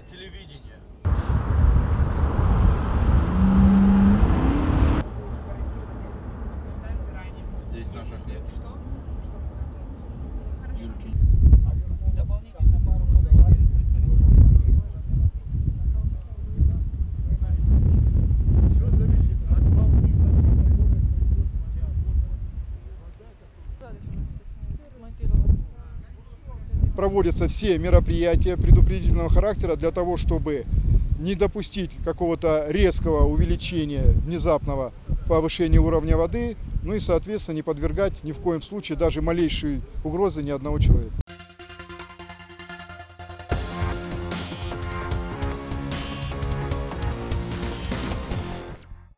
телевидения. Здесь наших нет. Юльки. Дополнительно пару Все зависит от Проводятся все мероприятия предупредительного характера для того, чтобы не допустить какого-то резкого увеличения, внезапного повышения уровня воды, ну и, соответственно, не подвергать ни в коем случае даже малейшей угрозы ни одного человека.